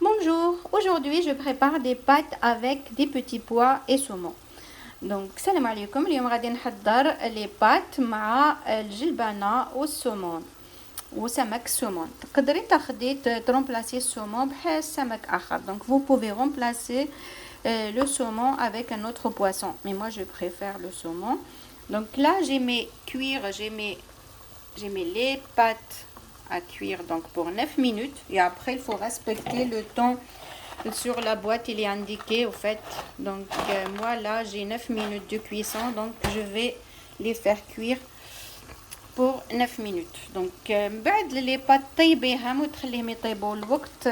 Bonjour, aujourd'hui je prépare des pâtes avec des petits pois et saumon. Donc salam alaikum, اليوم غادي نحضر les pâtes مع الجلبانة والسومون وسمك السومون. تقدري تاخدي ترومبلاسي السومون بحال سمك آخر. Donc vous pouvez remplacer le saumon avec un autre poisson. Mais moi je préfère le saumon. Donc là j'ai mis les pâtes à cuire donc pour 9 minutes et après il faut respecter le temps sur la boîte, il est indiqué au fait. Donc moi là j'ai 9 minutes de cuisson, donc je vais les faire cuire pour 9 minutes. Donc بعد les pâtes طيبيهم وتخليهم يطيبوا الوقت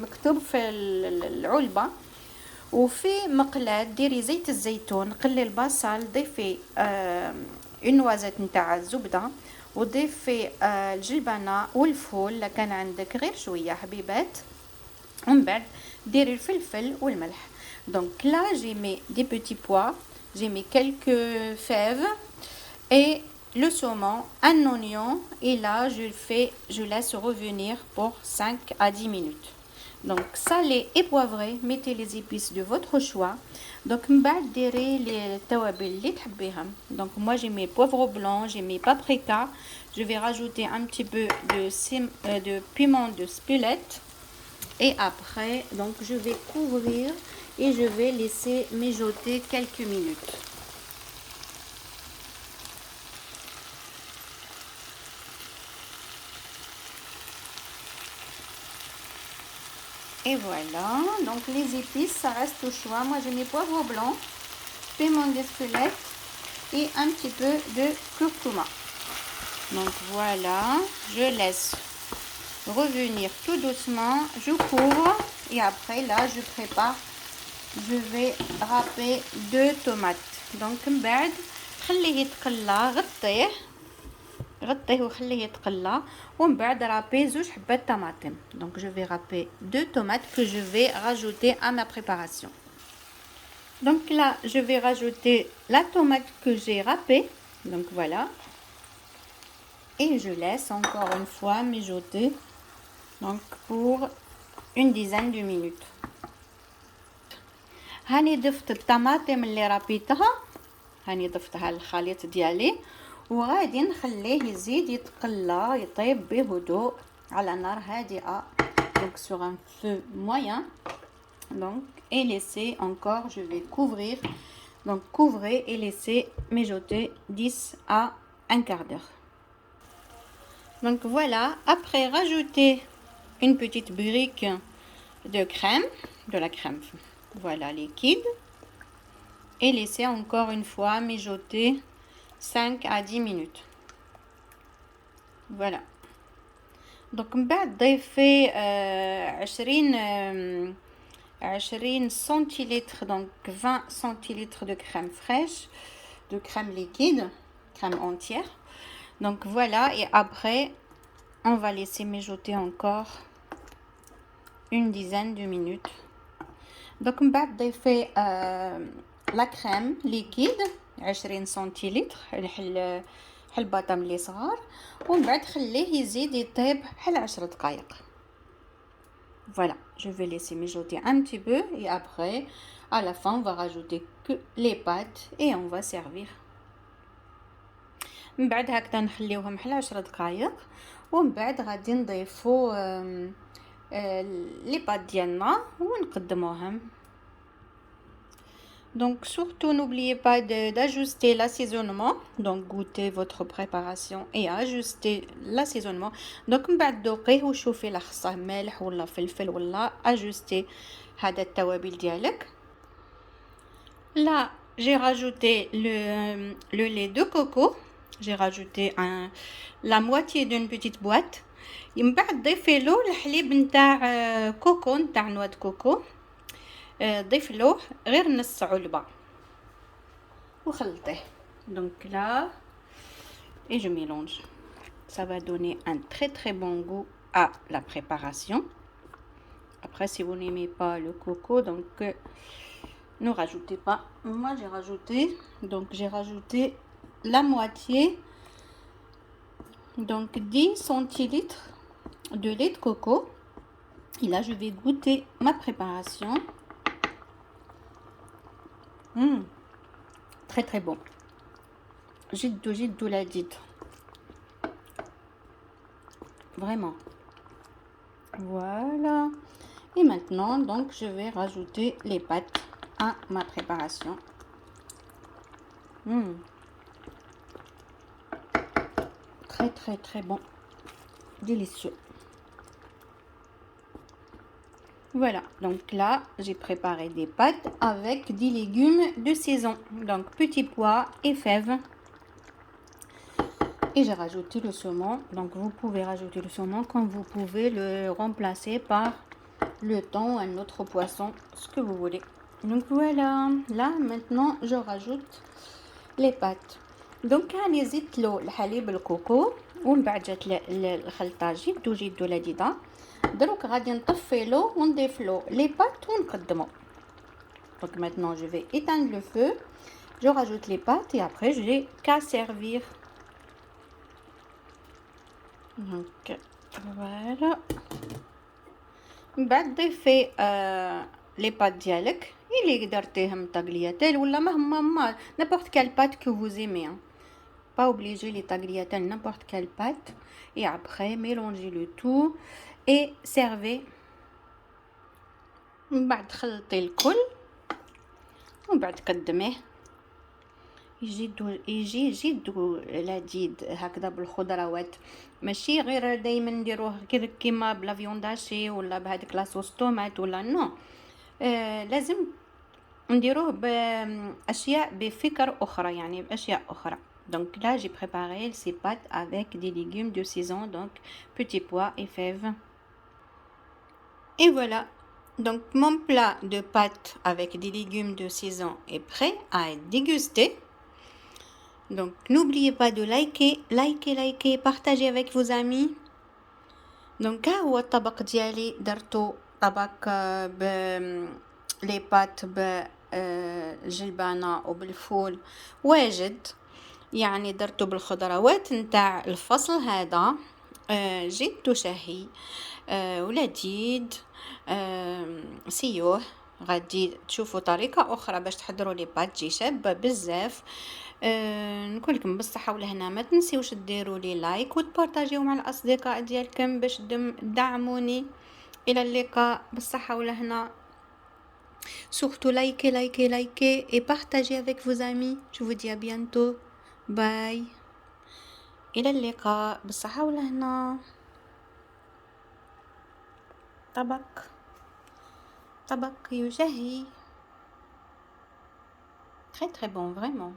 مكتوب في العلبة. وفي مقلاة ديري زيت الزيتون، قلي البصل، ضيفي نوازات نتاع الزبدة، وضيفي الجلبانة والفول لا كان عندك غير شوية حبيبات، ومن بعد ديري الفلفل والملح. Donc là j'ai mis des petits pois, j'ai mis quelques fèves et le saumon, un oignon et là je laisse revenir pour 5 à 10 minutes. Donc salé et poivré, mettez les épices de votre choix. Donc بعد ديري les توابل اللي تحبيهم. Donc moi j'ai mis poivre blanc, j'ai mis paprika, je vais rajouter un petit peu de piment de Spilett et après donc je vais couvrir et je vais laisser mijoter quelques minutes. Et voilà, donc les épices, ça reste au choix. Moi, j'ai mis poivre blanc, piment d'Espelette et un petit peu de curcuma. Donc voilà, je laisse revenir tout doucement, je couvre et après là, je vais râper 2 tomates. Donc بعد خليه يتقلى، غطيه وخليه يتقلى ومن بعد رابي 2 حبات طماطم. Donc je vais râper 2 tomates que je vais rajouter à ma préparation. Donc là je vais rajouter la tomate que j'ai râpée. Donc voilà. Et je laisse encore une fois mijoter donc pour une dizaine de minutes. هاني ضفت الطماطم اللي رابيتها، هاني ضفتها للخليط ديالي وغادي نخليه يزيد يتقلى يطيب بهدوء على نار هادئة donc sur un feu moyen. Donc et laisser encore, je vais couvrir, donc couvrez et laissez mijoter 10 à un quart d'heure. Donc voilà, après rajouter une petite brique de crème, de la crème voilà liquide et laissez encore une fois mijoter 5 à 10 minutes. Voilà. Donc من بعد ضيفي 20 centilitres, donc 20 centilitres de crème fraîche, de crème liquide, crème entière. Donc voilà, et après on va laisser mijoter encore une dizaine de minutes. Donc من بعد ضيفي la crème liquide 20 centilitres، حلبة ملي صغار، ومن بعد خليه يزيد يطيب حل 10 دقائق. Voilà, je vais laisser mijoter un petit peu et après à la fin on va rajouter que les pâtes et on va servir. من بعد هكذا نخليوهم حل 10 دقائق ومن بعد غادي نضيفو لي بات ديالنا ونقدموهم. Donc surtout n'oubliez pas d'ajuster l'assaisonnement, donc goûtez votre préparation et ajustez l'assaisonnement. Donc من بعد ذوقيه وشوفي لا خصه مالح ولا فلفل ولا ajustez هذا التوابل ديالك. Là, j'ai rajouté le lait de coco. J'ai rajouté la moitié d'une petite boîte. من بعد ضيفي له الحليب نتاع كوكو نتاع نواه كوكو. ضيف له غير نص علبة وخلطيه. Donc là et je mélange. Ça va donner un très très bon goût à la préparation. Après si vous n'aimez pas le coco, donc ne rajoutez pas. Moi j'ai rajouté la moitié, donc 10 centilitres de lait de coco. Et là, je vais goûter ma préparation. Très très bon. جدو لذيذ. Vraiment. Voilà. Et maintenant, donc, je vais rajouter les pâtes à ma préparation. Très très très bon. Délicieux. Voilà, donc là, j'ai préparé des pâtes avec des légumes de saison. Donc, petits pois et fèves. Et j'ai rajouté le saumon. Donc, vous pouvez rajouter le saumon comme vous pouvez le remplacer par le thon ou un autre poisson, ce que vous voulez. Donc, voilà. Là, maintenant, je rajoute les pâtes. Donc, هاني زدت له الحليب الكوكو ومن بعد جات الخلطة جدو لذيذة. دروك غادي نطفي له ونضيف له لي بات ونقدمو. Donc maintenant je vais éteindre le feu, je rajoute les pâtes et après je n'ai qu'à servir. Donc voilà. من بعد ضيفي les pâtes ديالك اللي درتيهم tagliatelle ولا مهما n'importe quelle pâte que vous aimez. Pas obligé les tagliatelles, n'importe quelle pâte. Et après mélangez le tout et servez. من بعد خلطي الكل ومن بعد قدميه. يجي جدو لذيذ هكذا بالخضروات، ماشي غير دايما نديروه كيما بلا فيونداشي ولا بهذيك لاصوص طوماط ولا نو. لازم نديروه باشياء بفكر اخرى، يعني باشياء اخرى. Donc là j'ai préparé ces pâtes avec des légumes de saison, donc petits pois et fèves. Et voilà. Donc mon plat de pâtes avec des légumes de saison est prêt à être dégusté. Donc n'oubliez pas de liker, partager avec vos amis. Donc ها هو الطبق ديالي، درتو طبق لي بات بالجلبانة وبالفول واجد، يعني درتو بالخضروات نتاع الفصل هذا. جد شهي ولذيذ. سيوه غادي تشوفوا طريقة أخرى باش تحضروا لي بات تجي شابة بزاف. نقول لكم بالصحة والهنا، ما تنسيوش ديروا لي لايك وتبارطاجيو مع الأصدقاء ديالكم باش تدعموني. إلى اللقاء بالصحة والهنا. Surtout likez et partagez avec vos amis. Je vous dis à bientôt. Bye. إلى اللقاء بالصحة والهنا. طبق يشهي. Très très bon, vraiment.